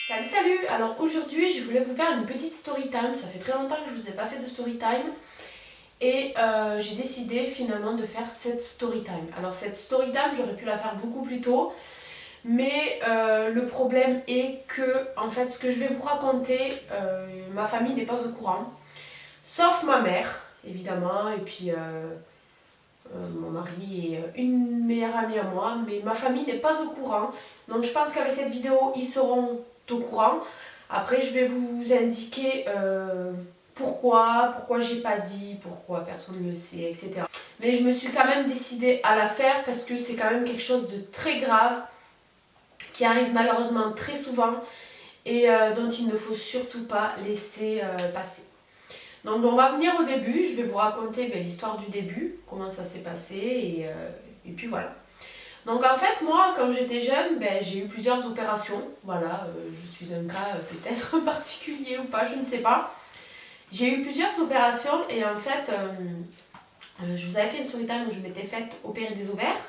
Salut salut. Alors aujourd'hui je voulais vous faire une petite story time. Ça fait très longtemps que je vous ai pas fait de story time. Et j'ai décidé finalement de faire cette story time. Alors cette story time j'aurais pu la faire beaucoup plus tôt. Mais le problème est que en fait ce que je vais vous raconter, ma famille n'est pas au courant. Sauf ma mère évidemment. Et puis mon mari et une meilleure amie à moi. Mais ma famille n'est pas au courant. Donc je pense qu'avec cette vidéo ils seront au courant. Après, je vais vous indiquer pourquoi j'ai pas dit, pourquoi personne ne le sait, etc. Mais je me suis quand même décidée à la faire parce que c'est quand même quelque chose de très grave qui arrive malheureusement très souvent et dont il ne faut surtout pas laisser passer. Donc on va venir au début, je vais vous raconter l'histoire du début, comment ça s'est passé et puis voilà. Donc en fait, moi, quand j'étais jeune, j'ai eu plusieurs opérations. Voilà, je suis un cas peut-être particulier ou pas, je ne sais pas. J'ai eu plusieurs opérations et en fait, je vous avais fait une story time où je m'étais faite opérer des ovaires.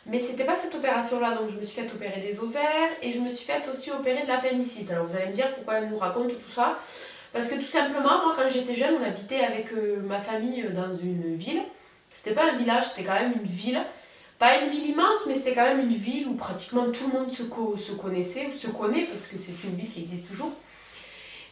Mais c'était pas cette opération-là, donc je me suis faite opérer des ovaires et je me suis faite aussi opérer de l'appendicite. Alors vous allez me dire pourquoi elle nous raconte tout ça. Parce que tout simplement, moi quand j'étais jeune, on habitait avec ma famille dans une ville. C'était pas un village, c'était quand même une ville. Pas une ville immense, mais c'était quand même une ville où pratiquement tout le monde se connaissait, ou se connaît, parce que c'est une ville qui existe toujours.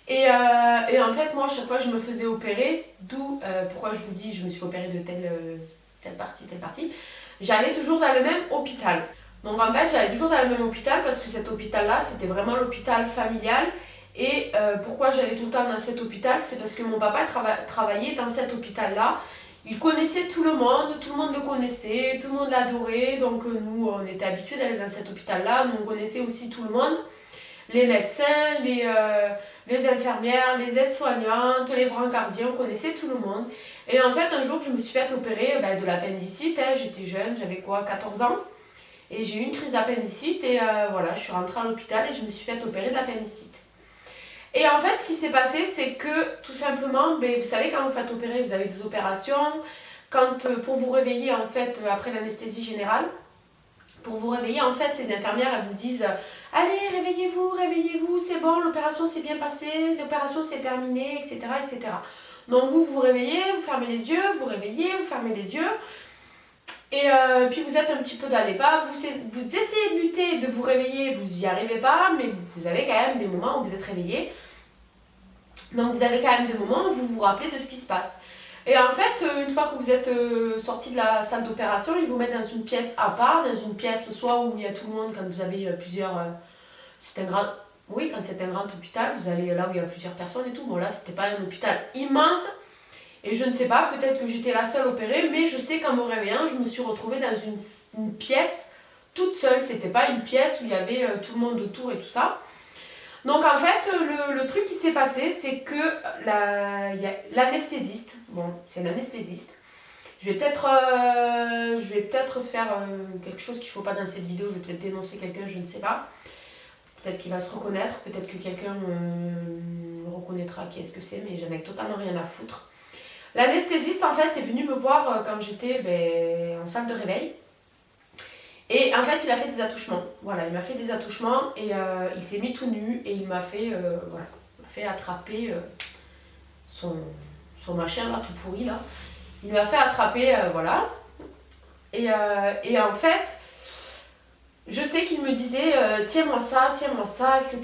Et en fait, moi, à chaque fois, je me faisais opérer, d'où pourquoi je vous dis, je me suis opérée de telle partie. J'allais toujours dans le même hôpital. Donc en fait, j'allais toujours dans le même hôpital, parce que cet hôpital-là, c'était vraiment l'hôpital familial. Et pourquoi j'allais tout le temps dans cet hôpital, c'est parce que mon papa travaillait dans cet hôpital-là. Il connaissait tout le monde le connaissait, tout le monde l'adorait, donc nous on était habitués d'aller dans cet hôpital-là, nous on connaissait aussi tout le monde, les médecins, les infirmières, les aides-soignantes, les brancardiers, on connaissait tout le monde. Et en fait un jour je me suis fait opérer de l'appendicite, j'étais jeune, j'avais 14 ans, et j'ai eu une crise d'appendicite et voilà, je suis rentrée à l'hôpital et je me suis fait opérer de l'appendicite. Et en fait, ce qui s'est passé, c'est que tout simplement, vous savez, quand vous faites opérer, vous avez des opérations. Pour vous réveiller, en fait, après l'anesthésie générale, pour vous réveiller, en fait, les infirmières, elles vous disent « Allez, réveillez-vous, c'est bon, l'opération s'est bien passée, l'opération s'est terminée, etc. etc. » Donc vous vous réveillez, vous fermez les yeux, vous réveillez, vous fermez les yeux. Et puis vous êtes un petit peu dans les pas, vous essayez de lutter, de vous réveiller, vous n'y arrivez pas, mais vous avez quand même des moments où vous êtes réveillé. Donc vous avez quand même des moments où vous vous rappelez de ce qui se passe. Et en fait, une fois que vous êtes sorti de la salle d'opération, ils vous mettent dans une pièce à part, dans une pièce soit où il y a tout le monde, quand vous avez plusieurs... quand c'est un grand hôpital, vous allez là où il y a plusieurs personnes et tout. Bon là, c'était pas un hôpital immense. Et je ne sais pas, peut-être que j'étais la seule opérée, mais je sais qu'en me réveillant, je me suis retrouvée dans une pièce toute seule. C'était pas une pièce où il y avait tout le monde autour et tout ça. Donc en fait, le truc qui s'est passé, c'est que l'anesthésiste, bon, c'est l'anesthésiste, je vais peut-être faire quelque chose qu'il ne faut pas dans cette vidéo, je vais peut-être dénoncer quelqu'un, je ne sais pas. Peut-être qu'il va se reconnaître, peut-être que quelqu'un me reconnaîtra qui est-ce que c'est, mais j'en ai totalement rien à foutre. L'anesthésiste en fait est venu me voir quand j'étais en salle de réveil. Et en fait, il a fait des attouchements. Voilà, il m'a fait des attouchements et il s'est mis tout nu et il m'a fait, attraper son machin là, tout pourri là. Il m'a fait attraper, voilà. Et en fait, je sais qu'il me disait tiens-moi ça, etc.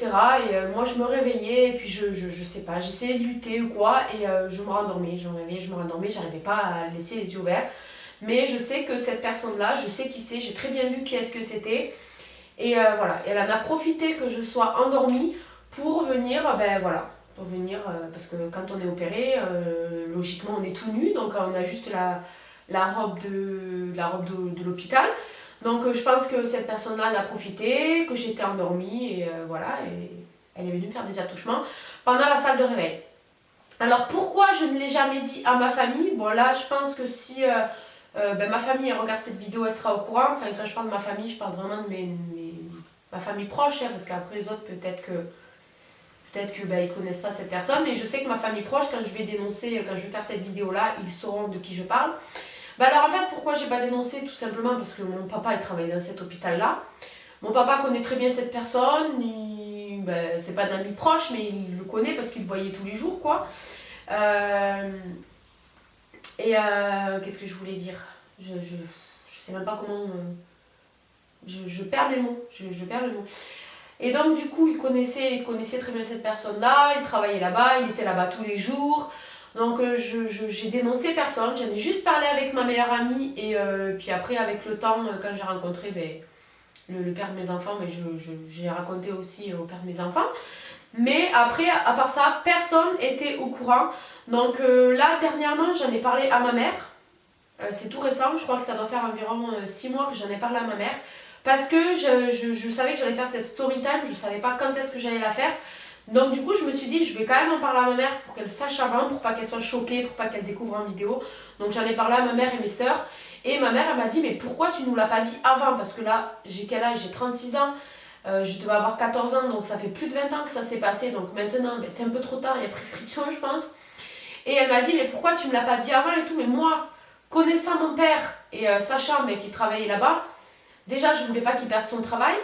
Et moi je me réveillais et puis je sais pas, j'essayais de lutter ou quoi et je me rendormais, j'arrivais pas à laisser les yeux ouverts. Mais je sais que cette personne-là, je sais qui c'est, j'ai très bien vu qui est-ce que c'était. Et voilà, et elle en a profité que je sois endormie pour venir, parce que quand on est opéré, logiquement on est tout nu, donc on a juste la robe de l'hôpital. Donc je pense que cette personne-là en a profité, que j'étais endormie, et voilà, et elle est venue me faire des attouchements pendant la salle de réveil. Alors pourquoi je ne l'ai jamais dit à ma famille? Bon là, je pense que si... ma famille elle regarde cette vidéo, elle sera au courant. Enfin, quand je parle de ma famille, je parle vraiment de ma famille proche, parce qu'après les autres, peut-être que ils connaissent pas cette personne. Mais je sais que ma famille proche, quand je vais faire cette vidéo-là, ils sauront de qui je parle. Alors en fait, pourquoi j'ai pas dénoncé? Tout simplement parce que mon papa il travaillait dans cet hôpital-là. Mon papa connaît très bien cette personne, ben, c'est pas un ami proche, mais il le connaît parce qu'il le voyait tous les jours, quoi. Qu'est-ce que je voulais dire? Je sais même pas comment... je perds mes mots, je perds mes mots. Et donc du coup, il connaissait très bien cette personne-là, il travaillait là-bas, il était là-bas tous les jours. Donc j'ai dénoncé personne, j'en ai juste parlé avec ma meilleure amie et puis après avec le temps, quand j'ai rencontré le père de mes enfants, j'ai raconté aussi au père de mes enfants. Mais après, à part ça, personne n'était au courant. Donc là, dernièrement, j'en ai parlé à ma mère. C'est tout récent, je crois que ça doit faire environ 6 mois que j'en ai parlé à ma mère. Parce que je savais que j'allais faire cette story time, je ne savais pas quand est-ce que j'allais la faire. Donc du coup, je me suis dit, je vais quand même en parler à ma mère pour qu'elle sache avant, pour pas qu'elle soit choquée, pour pas qu'elle découvre en vidéo. Donc j'en ai parlé à ma mère et mes sœurs. Et ma mère, elle m'a dit, mais pourquoi tu nous l'as pas dit avant? Parce que là, j'ai quel âge? J'ai 36 ans. Je devais avoir 14 ans, donc ça fait plus de 20 ans que ça s'est passé. Donc maintenant, ben, c'est un peu trop tard, il y a prescription, je pense. Et elle m'a dit, mais pourquoi tu me l'as pas dit avant et tout? Mais moi, connaissant mon père et sachant mais qu'il travaillait là-bas, déjà, je voulais pas qu'il perde son travail,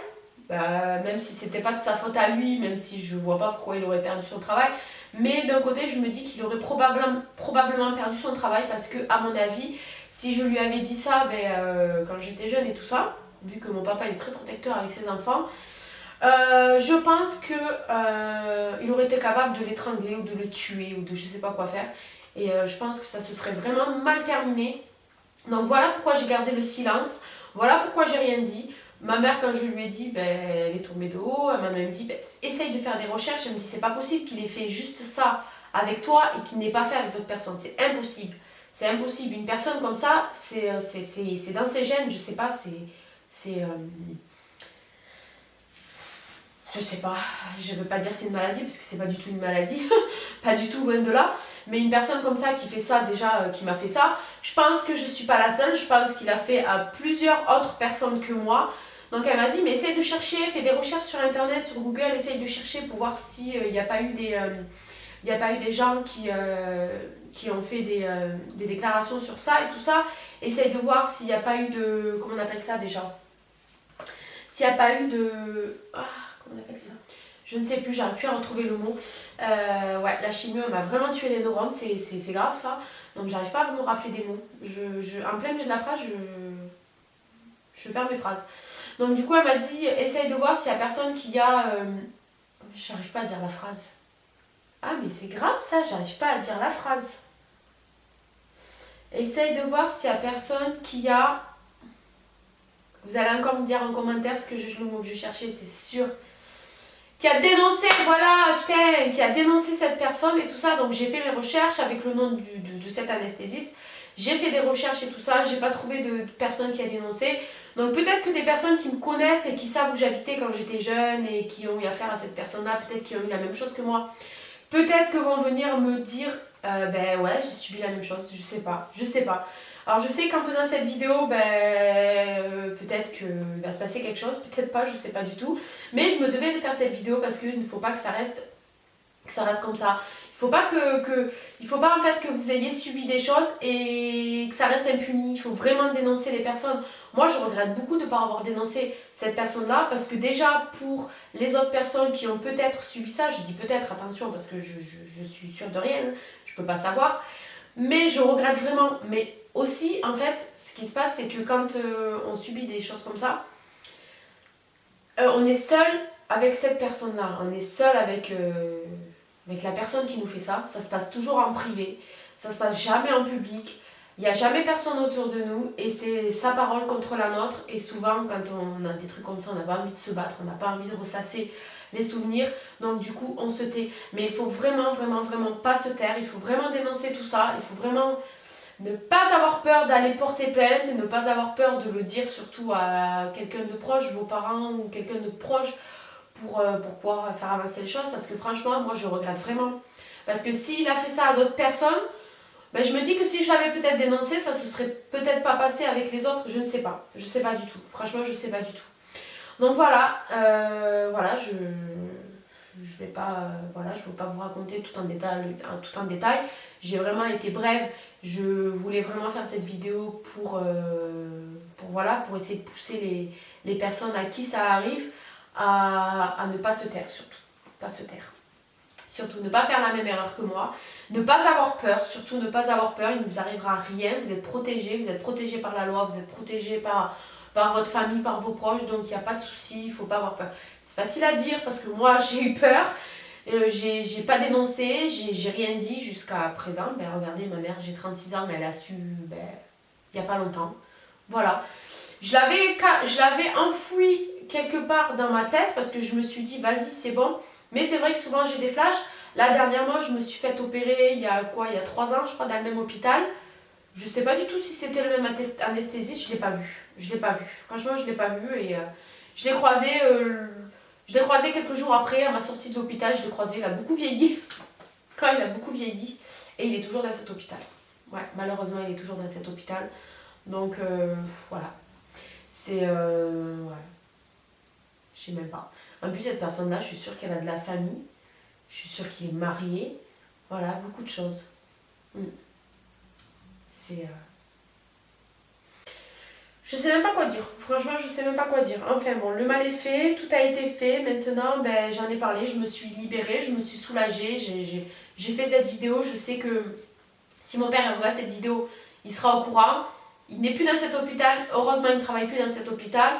même si c'était pas de sa faute à lui, même si je vois pas pourquoi il aurait perdu son travail. Mais d'un côté, je me dis qu'il aurait probablement perdu son travail parce que, à mon avis, si je lui avais dit ça quand j'étais jeune et tout ça, vu que mon papa est très protecteur avec ses enfants, je pense qu'il aurait été capable de l'étrangler ou de le tuer ou de je sais pas quoi faire. Et je pense que ça se serait vraiment mal terminé. Donc voilà pourquoi j'ai gardé le silence. Voilà pourquoi j'ai rien dit. Ma mère, quand je lui ai dit, elle est tombée de haut. Elle m'a même dit, essaye de faire des recherches. Elle me dit, c'est pas possible qu'il ait fait juste ça avec toi et qu'il n'ait pas fait avec d'autres personnes. C'est impossible. C'est impossible. Une personne comme ça, c'est dans ses gènes. Je sais pas, je sais pas, je veux pas dire c'est une maladie parce que c'est pas du tout une maladie, pas du tout loin de là, mais une personne comme ça qui fait ça déjà, qui m'a fait ça, je pense que je suis pas la seule, je pense qu'il a fait à plusieurs autres personnes que moi. Donc elle m'a dit mais essaye de chercher, fais des recherches sur internet, sur Google, essaye de chercher pour voir s'il n'y a pas eu des gens qui ont fait des déclarations sur ça et tout ça. Essaye de voir s'il n'y a pas eu de, comment on appelle ça déjà, s'il n'y a pas eu de... on appelle ça, je ne sais plus, j'arrive plus à retrouver le mot. Ouais, la chimio m'a vraiment tué les neurones, c'est grave ça. Donc j'arrive pas à me rappeler des mots. En plein milieu de la phrase, je perds mes phrases. Donc du coup elle m'a dit, essaye de voir s'il y a personne qui a... J'arrive pas à dire la phrase. Ah mais c'est grave ça, j'arrive pas à dire la phrase. Essaye de voir s'il y a personne qui a... Vous allez encore me dire en commentaire le mot que je cherchais, c'est sûr. Qui a dénoncé, voilà, putain, qui a dénoncé cette personne et tout ça. Donc j'ai fait mes recherches avec le nom de cet anesthésiste. J'ai fait des recherches et tout ça. J'ai pas trouvé de personne qui a dénoncé. Donc peut-être que des personnes qui me connaissent et qui savent où j'habitais quand j'étais jeune et qui ont eu affaire à cette personne-là, peut-être qui ont eu la même chose que moi. Peut-être que vont venir me dire, ouais, j'ai subi la même chose. Je sais pas. Alors je sais qu'en faisant cette vidéo, peut-être qu'il va se passer quelque chose, peut-être pas, je sais pas du tout. Mais je me devais de faire cette vidéo parce qu'il ne faut pas que ça reste comme ça. Il faut pas en fait que vous ayez subi des choses et que ça reste impuni. Il faut vraiment dénoncer les personnes. Moi je regrette beaucoup de ne pas avoir dénoncé cette personne-là parce que déjà pour les autres personnes qui ont peut-être subi ça, je dis peut-être, attention parce que je suis sûre de rien, je peux pas savoir. Mais je regrette vraiment. Mais aussi, en fait, ce qui se passe, c'est que quand on subit des choses comme ça, on est seul avec cette personne-là. On est seul avec la personne qui nous fait ça. Ça se passe toujours en privé. Ça se passe jamais en public. Il n'y a jamais personne autour de nous. Et c'est sa parole contre la nôtre. Et souvent, quand on a des trucs comme ça, on n'a pas envie de se battre. On n'a pas envie de ressasser les souvenirs, donc du coup on se tait. Mais il faut vraiment pas se taire, il faut vraiment dénoncer tout ça, il faut vraiment ne pas avoir peur d'aller porter plainte et ne pas avoir peur de le dire surtout à quelqu'un de proche, vos parents ou quelqu'un de proche pour pouvoir faire avancer les choses parce que franchement moi je regrette vraiment. Parce que s'il a fait ça à d'autres personnes, je me dis que si je l'avais peut-être dénoncé, ça se serait peut-être pas passé avec les autres, je ne sais pas. Je sais pas du tout, franchement je sais pas du tout. Donc voilà, je vais pas vous raconter tout en détail. J'ai vraiment été brève. Je voulais vraiment faire cette vidéo pour essayer de pousser les personnes à qui ça arrive à ne pas se taire surtout. pas se taire. Surtout ne pas faire la même erreur que moi, ne pas avoir peur, surtout ne pas avoir peur, il ne vous arrivera rien, vous êtes protégés par la loi, vous êtes protégés par votre famille, par vos proches, donc il n'y a pas de souci, il ne faut pas avoir peur. C'est facile à dire parce que moi j'ai eu peur, j'ai pas dénoncé, j'ai rien dit jusqu'à présent. Ben regardez, ma mère, j'ai 36 ans, mais elle a su il n'y a pas longtemps. Voilà. Je l'avais enfoui quelque part dans ma tête parce que je me suis dit, vas-y, c'est bon. Mais c'est vrai que souvent j'ai des flashs. Là, dernièrement, je me suis fait opérer il y a 3 ans, je crois, dans le même hôpital. Je ne sais pas du tout si c'était le même anesthésiste, je ne l'ai pas vu. Je l'ai pas vu. Franchement, je ne l'ai pas vu et je l'ai croisé. Je l'ai croisé quelques jours après, à ma sortie de l'hôpital, je l'ai croisé, il a beaucoup vieilli. Quand il a beaucoup vieilli. Et il est toujours dans cet hôpital. Ouais, malheureusement, il est toujours dans cet hôpital. Donc, voilà. C'est... ouais. Je sais même pas. En plus, cette personne-là, je suis sûre qu'elle a de la famille. Je suis sûre qu'il est marié. Voilà, beaucoup de choses. C'est... Je sais même pas quoi dire. Franchement, je sais même pas quoi dire. Enfin bon, le mal est fait, tout a été fait. Maintenant, ben, j'en ai parlé, je me suis libérée, je me suis soulagée. J'ai fait cette vidéo. Je sais que si mon père revoit cette vidéo, il sera au courant. Il n'est plus dans cet hôpital. Heureusement, il ne travaille plus dans cet hôpital.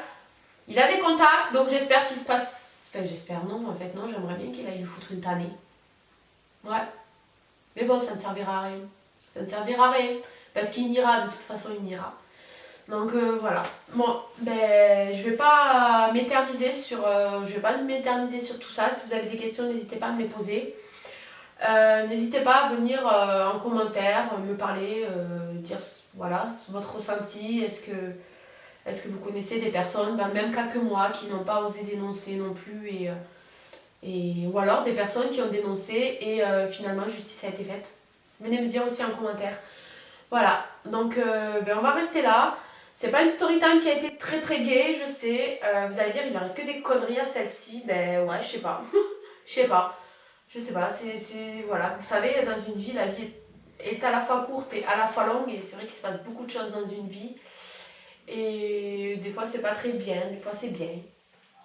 Il a des contacts, donc j'espère qu'il se passe... Enfin, j'espère non, en fait, non. J'aimerais bien qu'il aille lui foutre une tannée. Ouais. Mais bon, ça ne servira à rien. Ça ne servira à rien. Parce qu'il ira, de toute façon, il ira. Donc voilà. Bon, ben je vais pas m'éterniser sur tout ça. Si vous avez des questions, n'hésitez pas à me les poser. N'hésitez pas à venir en commentaire, me parler, dire voilà votre ressenti. Est-ce que vous connaissez des personnes dans le même cas que moi qui n'ont pas osé dénoncer non plus ou alors des personnes qui ont dénoncé et finalement justice a été faite. Venez me dire aussi en commentaire. Voilà, donc ben, on va rester là. C'est pas une story time qui a été très très gaie, je sais. Vous allez dire, il n'arrive que des conneries à celle-ci. Ben ouais, je sais pas. Je sais pas. Voilà, vous savez, dans une vie, la vie est à la fois courte et à la fois longue. Et c'est vrai qu'il se passe beaucoup de choses dans une vie. Et des fois, c'est pas très bien, des fois, c'est bien.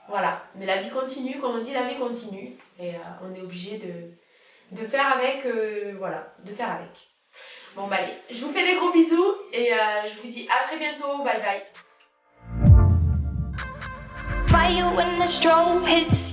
Voilà, mais la vie continue, comme on dit, la vie continue. Et on est obligé de faire avec, voilà, de faire avec. Bon bah allez, je vous fais des gros bisous et je vous dis à très bientôt, bye bye. Fire when the strobe hits